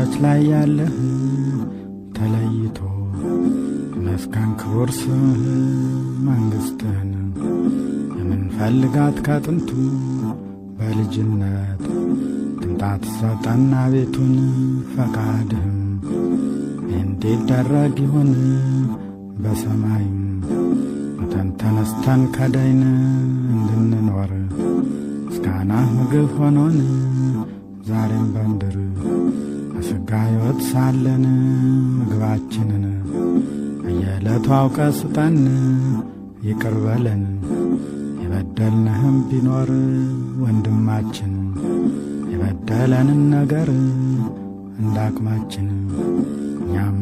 በምድራች ላይ ያለህ ተለይቶ መስከን ክቡር ስምህ መንግሥትህን የምንፈልጋት ከጥንቱ በልጅነት ትምጣት ሰጠና ቤቱን ፈቃድህም እንዲደረግ ይሁን በሰማይም ሙተን ተነስተን ከዳይን እንድንኖር ምስጋናህ ምግብ ሆኖን ዛሬም በምድር በሥጋ ሕይወት ሳለን ምግባችንን በየዕለቱ አውቀ ስጠን ይቅር በለን የበደልንህም ቢኖር ወንድማችን የበደለንን ነገር እንዳቅማችን እኛም